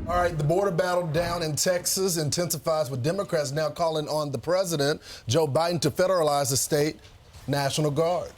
All right, the border battle down in Texas intensifies with Democrats now calling on the president, Joe Biden, to federalize the state National Guard.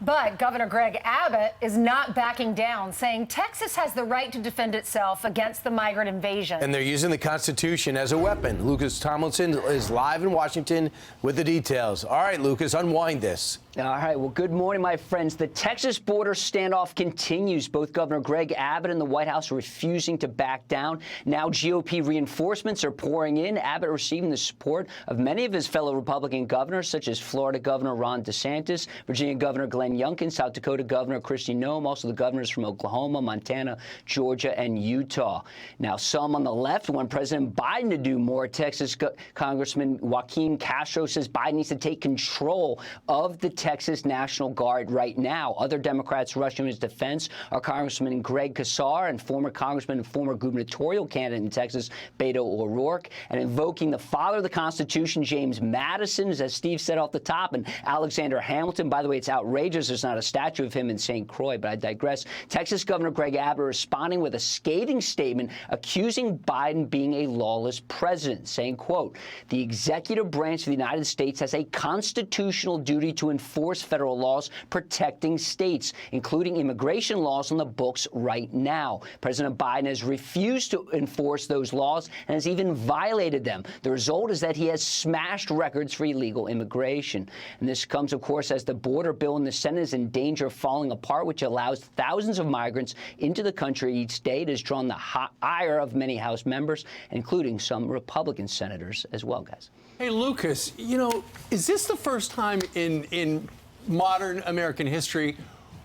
But Governor Greg Abbott is not backing down, saying Texas has the right to defend itself against the migrant invasion. And they're using the Constitution as a weapon. Lucas Tomlinson is live in Washington with the details. All right, Lucas, unwind this. All right. Well, good morning, my friends. The Texas border standoff continues. Both Governor Greg Abbott and the White House are refusing to back down. Now GOP reinforcements are pouring in. Abbott receiving the support of many of his fellow Republican governors, such as Florida Governor Ron DeSantis, Virginia Governor Glenn Youngkin, South Dakota Governor Kristi Noem, also the governors from Oklahoma, Montana, Georgia, and Utah. Now, some on the left want President Biden to do more. Texas Congressman Joaquin Castro says Biden needs to take control of the Texas National Guard right now. Other Democrats rushing his defense are Congressman Greg Casar and former Congressman and former gubernatorial candidate in Texas, Beto O'Rourke, and invoking the father of the Constitution, James Madison, as Steve said off the top, and Alexander Hamilton. By the way, it's outrageous there's not a statue of him in St. Croix, but I digress. Texas Governor Greg Abbott responding with a scathing statement accusing Biden being a lawless president, saying, quote, "The executive branch of the United States has a constitutional duty to enforce federal laws protecting states, including immigration laws on the books right now. President Biden has refused to enforce those laws and has even violated them. The result is that he has smashed records for illegal immigration." And this comes, of course, as the border bill in the Senate is in danger of falling apart, which allows thousands of migrants into the country each day. It has drawn the ire of many House members, including some Republican senators as well, guys. Hey, Lucas, you know, is this the first time in modern American history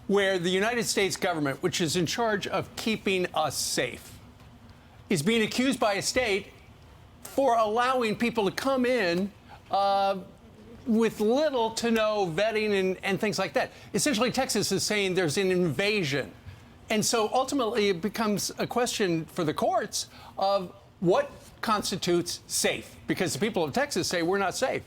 where the United States government, which is in charge of keeping us safe, is being accused by a state for allowing people to come in with little to no vetting and things like that? Essentially, Texas is saying there's an invasion. And so ultimately it becomes a question for the courts of what constitutes safe, because the people of Texas say we're not safe.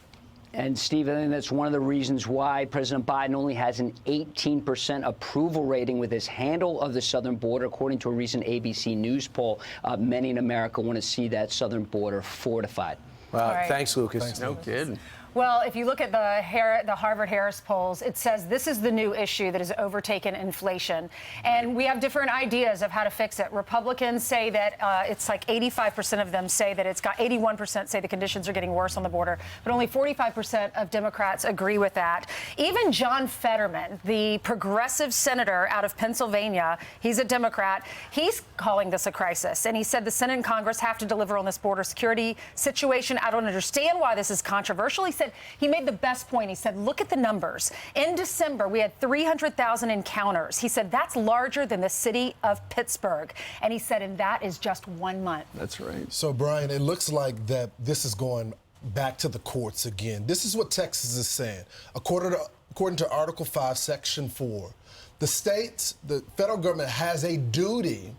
And, Steve, I think that's one of the reasons why President Biden only has an 18% approval rating with his handle of the southern border. According to a recent ABC News poll, many in America want to see that southern border fortified. Wow. Right. Thanks, Lucas. Thanks, No kidding. Well, if you look at the Harvard-Harris polls, it says this is the new issue that has overtaken inflation. And we have different ideas of how to fix it. Republicans say that it's like 85% of them say that 81% say the conditions are getting worse on the border, but only 45% of Democrats agree with that. Even John Fetterman, the progressive senator out of Pennsylvania, he's a Democrat, he's calling this a crisis. And he said the Senate and Congress have to deliver on this border security situation. I don't understand why this is controversial. He said he made the best point. He said, look at the numbers. In December, we had 300,000 encounters. He said that's larger than the city of Pittsburgh. And he said, and that is just 1 month. That's right. So, Brian, it looks like that this is going back to the courts again. This is what Texas is saying. According to Article 5, Section 4, the federal government has a duty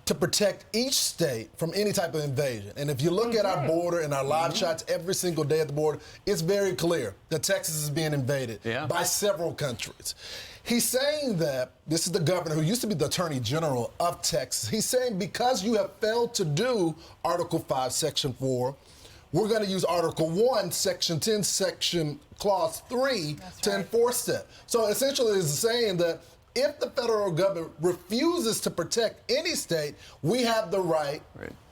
to protect each state from any type of invasion. And if you look at our border and our live shots every single day at the border, it's very clear that Texas is being invaded by several countries. He's saying that, this is the governor who used to be the attorney general of Texas. He's saying because you have failed to do Article 5, Section 4, we're going to use Article 1, Section 10, Clause 3 to enforce that. So essentially it's saying that if the federal government refuses to protect any state, we have the right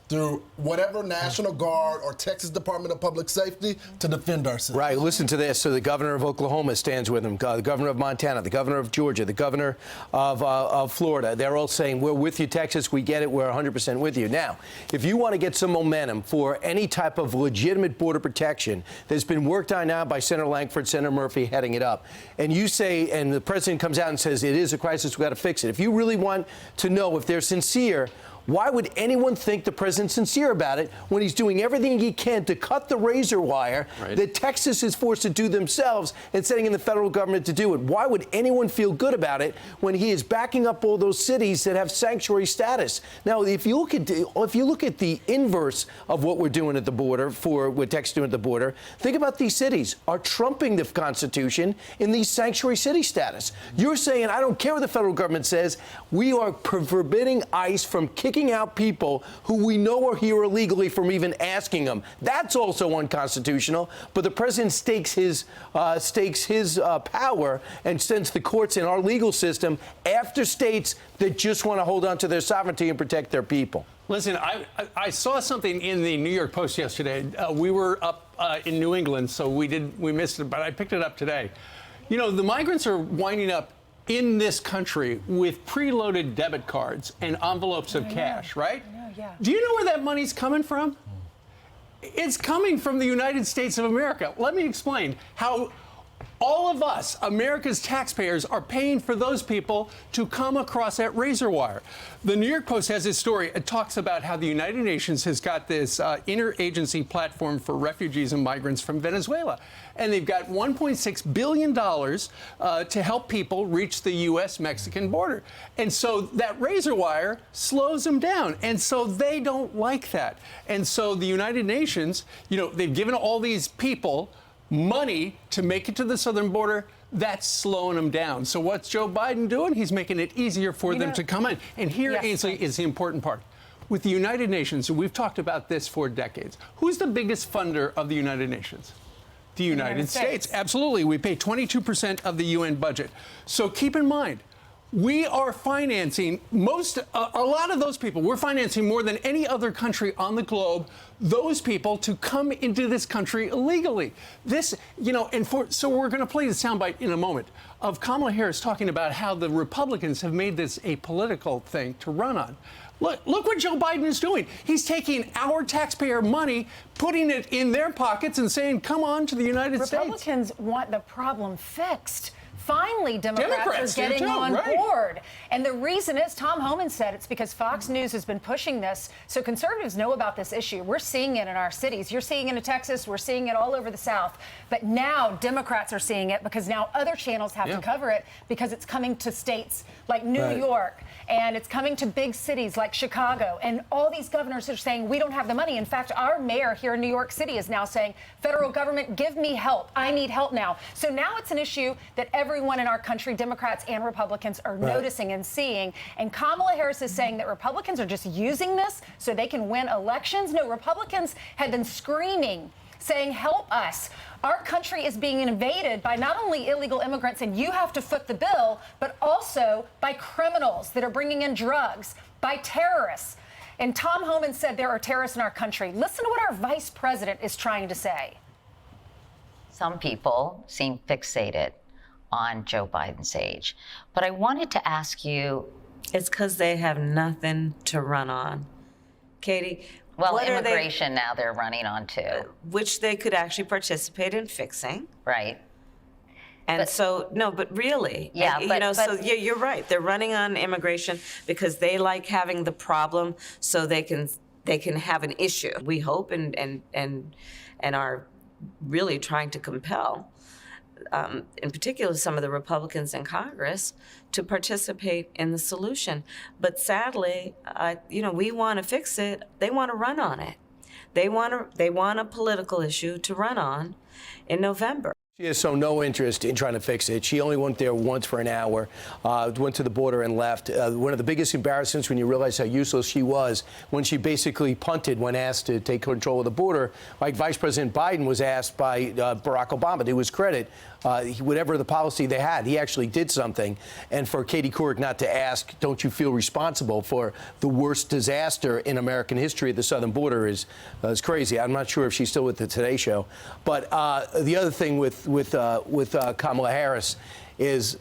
through whatever National Guard or Texas Department of Public Safety to defend ourselves. Right. Listen to this. So the governor of Oklahoma stands with him, the governor of Montana, the governor of Georgia, the governor of Florida. They're all saying, we're with you, Texas. We get it. We're 100% with you. Now, if you want to get some momentum for any type of legitimate border protection that's been worked on now by Senator Lankford, Senator Murphy heading it up, and you say, and the president comes out and says, it is a crisis, we've got to fix it. If you really want to know if they're sincere, why would anyone think the president's sincere about it when he's doing everything he can to cut the razor wire that Texas is forced to do themselves and setting in the federal government to do it? Why would anyone feel good about it when he is backing up all those cities that have sanctuary status? Now, if you look at the inverse of what we're doing at the border, for what Texas is doing at the border, think about these cities are trumping the Constitution in these sanctuary city status. You're saying, I don't care what the federal government says, we are forbidding ICE from kicking kicking out people who we know are here illegally from even asking them. That's also unconstitutional. But the president stakes his power and sends the courts in our legal system after states that just want to hold on to their sovereignty and protect their people. Listen, I saw something in the New York Post yesterday. We were up in New England, so we missed it, but I picked it up today. You know, the migrants are winding up in this country with preloaded debit cards and envelopes of cash, right? Yeah. Do you know where that money's coming from? It's coming from the United States of America. Let me explain how all of us, America's taxpayers, are paying for those people to come across that razor wire. The New York Post has this story. It talks about how the United Nations has got this interagency platform for refugees and migrants from Venezuela. And they've got $1.6 billion to help people reach the U.S.-Mexican border. And so that razor wire slows them down. And so they don't like that. And so the United Nations, you know, they've given all these people money to make it to the southern border. That's slowing them down. So what's Joe Biden doing? He's making it easier for them to come in. And here, Ainsley, is the important part. With the United Nations, and we've talked about this for decades, who's the biggest funder of the United Nations? The United States. Absolutely. We pay 22% of the UN budget. So keep in mind, we are financing a lot of those people. We're financing more than any other country on the globe, those people to come into this country illegally. This, you know, so we're going to play the soundbite in a moment of Kamala Harris talking about how the Republicans have made this a political thing to run on. Look what Joe Biden is doing. He's taking our taxpayer money, putting it in their pockets and saying, come on to the United States. Republicans want the problem fixed. Finally, Democrats are getting on right. board. And the reason is, Tom Homan said, it's because Fox News has been pushing this. So conservatives know about this issue. We're seeing it in our cities. You're seeing it in Texas. We're seeing it all over the South. But now Democrats are seeing it because now other channels have to cover it because it's coming to states like New York. And it's coming to big cities like Chicago. And all these governors are saying, we don't have the money. In fact, our mayor here in New York City is now saying, federal government, give me help. I need help now. So now it's an issue that everyone in our country, Democrats and Republicans, are noticing and seeing. And Kamala Harris is saying that Republicans are just using this so they can win elections. No, Republicans have been screaming, saying, help us. Our country is being invaded by not only illegal immigrants, and you have to foot the bill, but also by criminals that are bringing in drugs, by terrorists. And Tom Homan said there are terrorists in our country. Listen to what our vice president is trying to say. Some people seem fixated on Joe Biden's age. But I wanted to ask you... It's because they have nothing to run on. Katie, well, immigration now they're running on too. Which they could actually participate in fixing. Right. And so, no, but really, yeah, you're right. They're running on immigration because they like having the problem so they can have an issue. We hope and are really trying to compel, in particular, some of the Republicans in Congress to participate in the solution. But sadly, we want to fix it. They want to run on it. They want a political issue to run on in November. She has no interest in trying to fix it. She only went there once for an hour, went to the border and left. One of the biggest embarrassments when you realize how useless she was when she basically punted when asked to take control of the border, like Vice President Biden was asked by Barack Obama, to his credit, whatever the policy they had, he actually did something. And for Katie Couric not to ask, don't you feel responsible for the worst disaster in American history at the southern border is crazy. I'm not sure if she's still with the Today Show. But the other thing with Kamala Harris is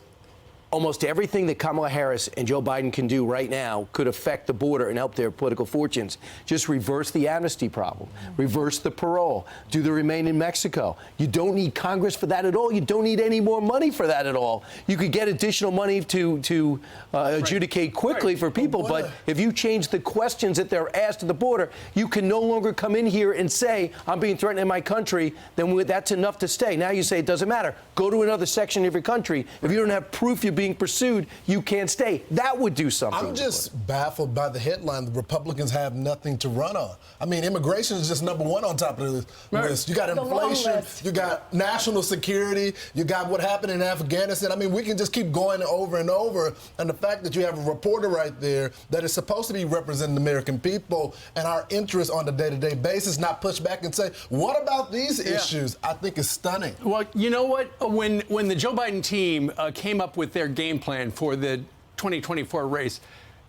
almost everything that Kamala Harris and Joe Biden can do right now could affect the border and help their political fortunes. Just reverse the amnesty problem, reverse the parole, do the remain in Mexico. You don't need Congress for that at all. You don't need any more money for that at all. You could get additional money to adjudicate quickly for people, but if you change the questions that they're asked at the border, you can no longer come in here and say, I'm being threatened in my country, then that's enough to stay. Now you say it doesn't matter. Go to another section of your country. If you don't have proof you've being pursued, you can't stay. That would do something. I'm just baffled by the headline. The Republicans have nothing to run on. I mean, immigration is just number one on top of the list. You got inflation, you got national security, you got what happened in Afghanistan. I mean, we can just keep going over and over. And the fact that you have a reporter right there that is supposed to be representing the American people and our interests on a day-to-day basis, not push back and say, what about these issues? I think is stunning. Well, you know what? When the Joe Biden team came up with their game plan for the 2024 race,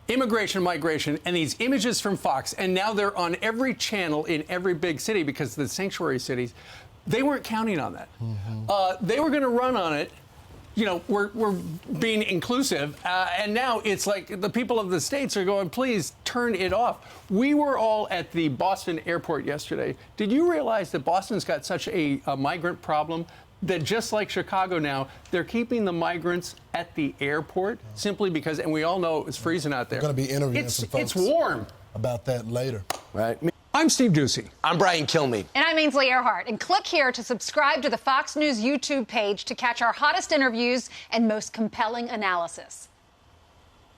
immigration, migration, and these images from Fox, and now they're on every channel in every big city because of the sanctuary cities, they weren't counting on that. They were going to run on it. You know, we're being inclusive, and now it's like the people of the states are going, please turn it off. We were all at the Boston airport yesterday. Did you realize that Boston's got such a migrant problem that just like Chicago now, they're keeping the migrants at the airport simply because, and we all know it's freezing out there. We're going to be interviewing some folks It's warm. about that later. Right. I'm Steve Ducey. I'm Brian Kilmeade. And I'm Ainsley Earhart. And click here to subscribe to the Fox News YouTube page to catch our hottest interviews and most compelling analysis.